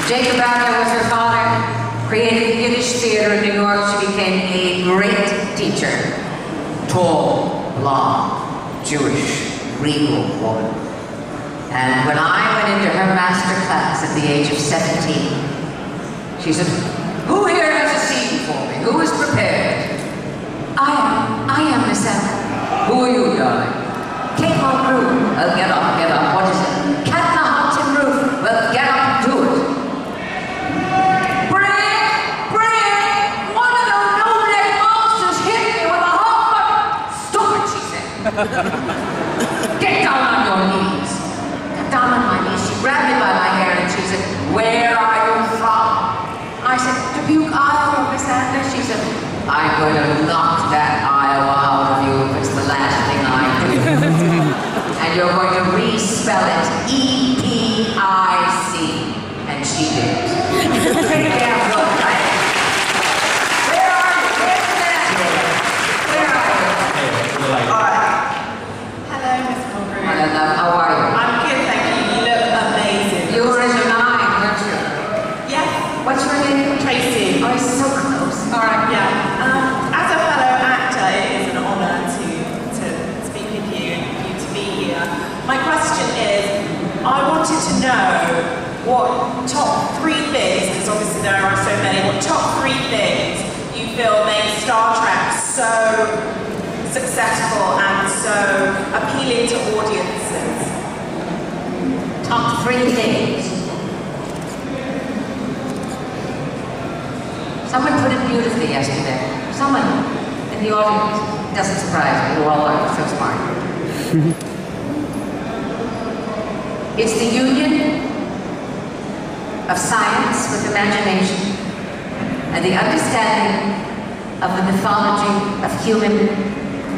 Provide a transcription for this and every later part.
Jacob Adler was her father, created the Yiddish theater in New York. She became a great teacher. Tall, blonde, Jewish, regal woman. And when I went into her master class at the age of 17, she said, "Who here has a scene for me? Who is prepared?" I am, Miss Adler. "Who are you, darling?" "Kate Mulgrew." Get up, what is it?" "Cat in the Hot Tin Roof." "Well, get up and do it." Bring, one of those no-neck monsters hit me with a hot button. "Stupid," she said. "Get down on your knees." Got down on my knees. She grabbed me by my hair and she said, "Where are you from?" I said, "Dubuque, Iowa, Miss Adler." She said, "I'm going to knock that Iowa out of you if it's the last thing I do." "And you're going to respell it E-P-I-C. And she did. Pretty damn good, right? Where are you? Where's the man? Where are you? All right. Hello, Miss Mulgrew. Hello, love. How are you? I'm good, thank you. You look amazing. You were in the 9, weren't you? Yes. What's your name? Tracy. Oh, it's so close. All right, yeah. As a fellow actor, it is an honour to speak with you and for you to be here. My question is, I wanted to know what top 3 things, because obviously there are so many, what top 3 things you feel make Star Trek so successful and so appealing to audiences? Top 3 things. Someone put it beautifully yesterday. Someone in the audience. Doesn't surprise me, you all are so smart. It's the union of science with imagination and the understanding of the mythology of human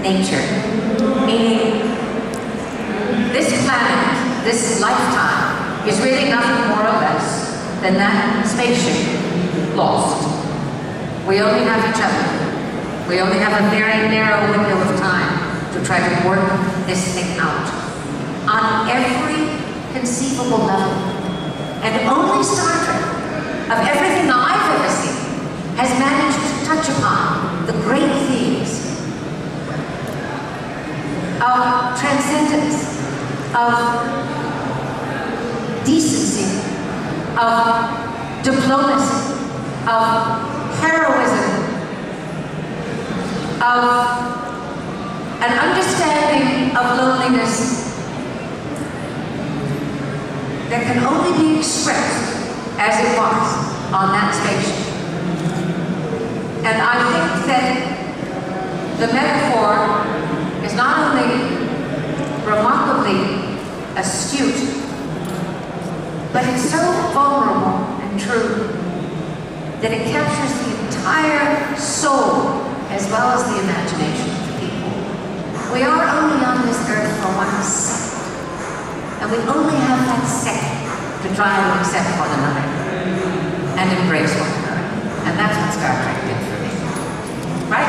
nature. Meaning, this planet, this lifetime, is really nothing more or less than that spaceship lost. We only have each other. We only have a very narrow window of time to try to work this thing out. On every conceivable level. And only Star Trek, of everything I've ever seen, has managed to touch upon the great themes of transcendence, of decency, of diplomacy, of heroism, of an understanding of loneliness that can only be expressed as it was on that spaceship. And I think that the metaphor is not only remarkably astute, but it's so vulnerable and true that it captures the entire soul as well as the imagination of the people. We are only on this earth for 1 second. And we only have that second to try to accept one another and embrace one another. And that's what Star Trek did for me. Right?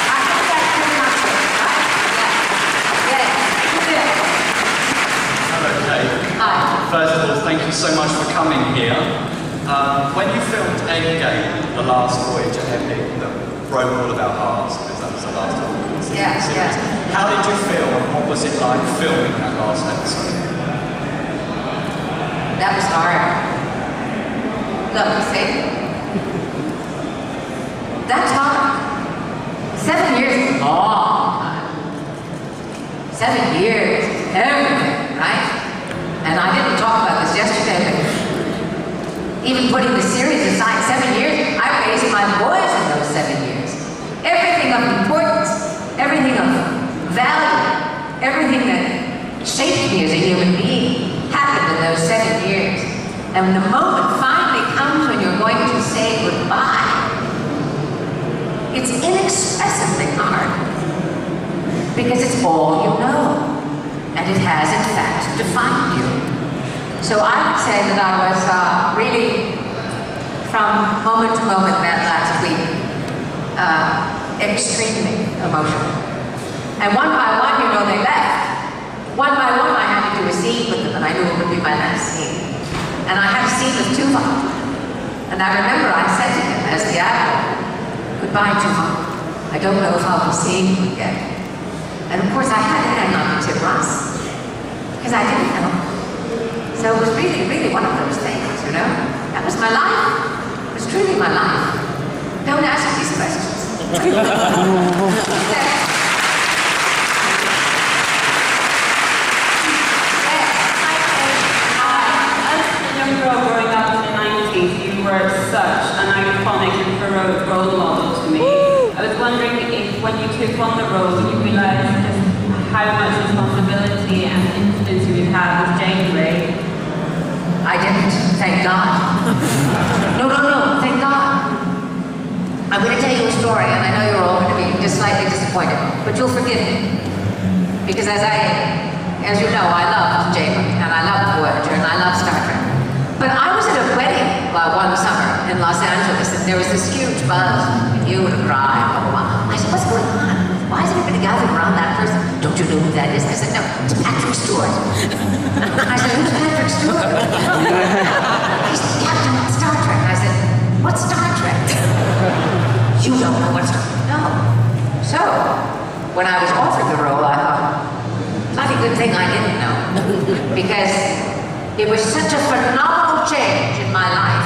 I think that's pretty much it, right? Yeah. Yeah. Hello, Kate. Hi. First of all, thank you so much for coming here. When you filmed Endgame, the last Voyager epic that broke all of our hearts, because that was the last time we see the series, how did you feel and what was it like filming that last episode? That was hard. Look, see? That's hard. 7 years is a long time. 7 years, everything, right? And I didn't talk about this yesterday, but even putting the series aside, 7 years, I raised my boys in those 7 years. Everything of importance, everything of value, everything that shaped me as a human being happened in those 7 years. And when the moment finally comes when you're going to say goodbye, it's inexpressibly hard. Because it's all you know. And it has, in fact, defined you. So I would say that I was really, from moment to moment that last week, extremely emotional. And one by one, you know, they left. One by one, I had to do a scene. scene with them, and I knew it would be my last scene. And I had a scene with Tuva. And I remember I said to him as the actor, "Goodbye, Tuva. I don't know if I'll be seeing you again." And of course I had to hang on to Tim Ross, because I didn't know. So it was really, really one of those things, you know? That was my life. It was truly my life. Don't ask me these questions. Growing up in the 90s, you were such an iconic and heroic role model to me. I was wondering if when you took on the role, you realised just how much responsibility and influence you would have as Janeway. I didn't, thank God. No, thank God. I'm going to tell you a story, and I know you're all going to be just slightly disappointed, but you'll forgive me. Because as you know, I loved Janeway, and I loved Voyager, and I loved Star Trek. But I was at a wedding one summer in Los Angeles, and there was this huge buzz, and you would cry, blah, blah, blah. I said, "What's going on? Why is everybody gathered around that person? Don't you know who that is?" I said, "No, it's Patrick Stewart." I said, "Who's Patrick Stewart?" He's the captain of Star Trek. I said, "What's Star Trek?" "You don't know what Star Trek?" "No." So, when I was offered the role, I thought, bloody good thing I didn't know. Because it was such a phenomenal change in my life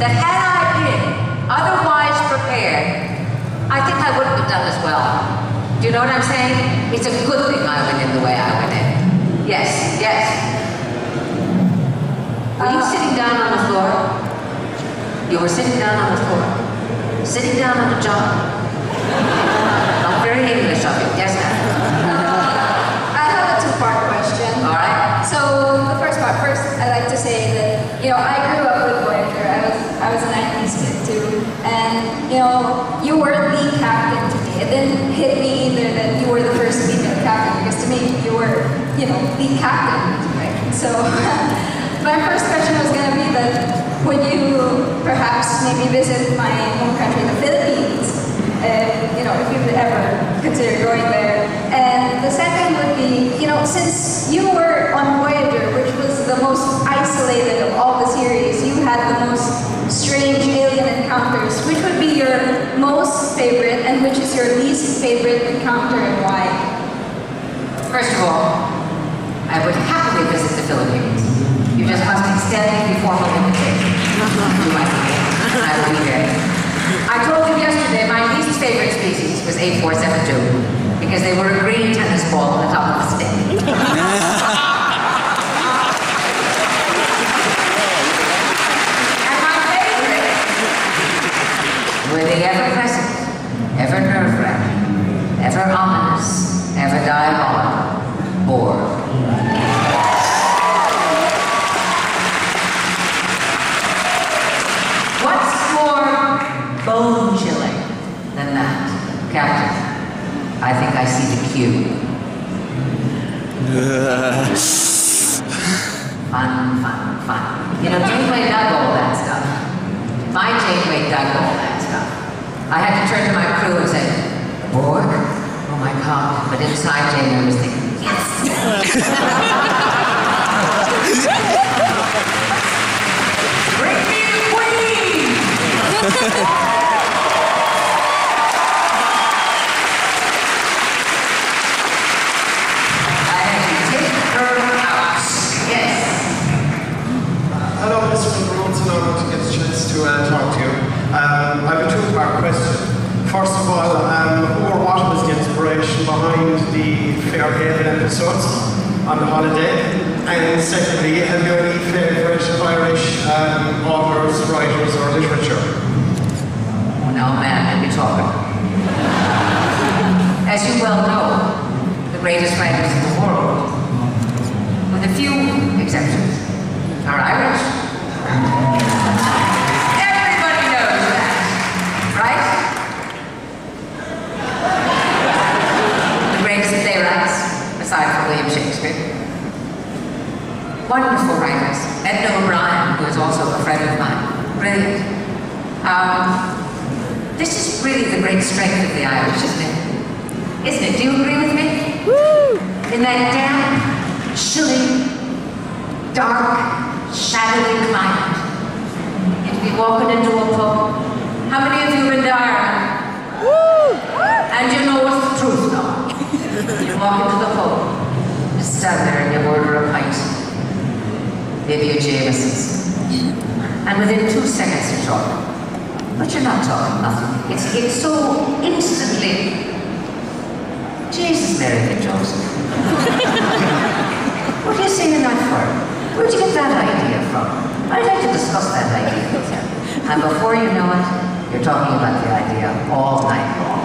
that had I been otherwise prepared, I think I wouldn't have done as well. Do you know what I'm saying? It's a good thing I went in the way I went in. Yes. Were you sitting down on the floor? You were sitting down on the floor. Sitting down on the job. Not very English of you. Yes, ma'am. I have a two-part question. All right. So the first part, I'd like to say that, I grew up with Voyager. I was a 90s kid too. And, you were the captain to me. It didn't hit me either that you were the first female captain, because to me, you were, the captain, right? So my first question was going to be that would you perhaps maybe visit my home country, the Philippines, if you would ever consider going there. And the second would be, since you were on Voyager, which was the most isolated of all the series, you had the most strange alien encounters. Which would be your most favorite, and which is your least favorite encounter, and why? First of all, I would happily visit the Philippines. You just must extend the formal invitation. I will be there. I told you yesterday my least favorite species was A472 because they were a green tennis ball on the top of a stick. And my favorite were the ever-present, ever nerve-wracking, ever ominous, ever diabolical Borg. Bone-chilling than that, Captain. I think I see the cue. Fun. Janeway dug all that stuff. My Janeway dug all that stuff. I had to turn to my crew and say, "Borg? Oh my God." But inside Janeway was thinking, yes! Bring me the queen! Hello, Mr. Mulgrew, and I want to get a chance to talk to you. I have a two-part question. First of all, what was the inspiration behind the Fairhaven episodes on the holiday? And secondly, have you any favourite Irish authors, writers, or literature? Now, man, let me talk. As you well know, the greatest writers in the world, with a few exceptions, are Irish. Everybody knows that, right? The greatest playwrights, aside from William Shakespeare. Wonderful writers. Edna O'Brien, who is also a friend of mine. Brilliant. This is really the great strength of the Irish, isn't it? Isn't it? Do you agree with me? Woo! In that damp, chilly, dark, shadowy climate. You'd be walking into a pub. How many of you have been to Ireland? And you know what's the truth now. You walk into the pub, you stand there and you order a pint, maybe a Jameson's. And within 2 seconds you're talking. But you're not talking nothing. It's so instantly, Jesus, Mary and Joseph. What are you saying that for? Where'd you get that idea from? I'd like to discuss that idea with you. And before you know it, you're talking about the idea all night long.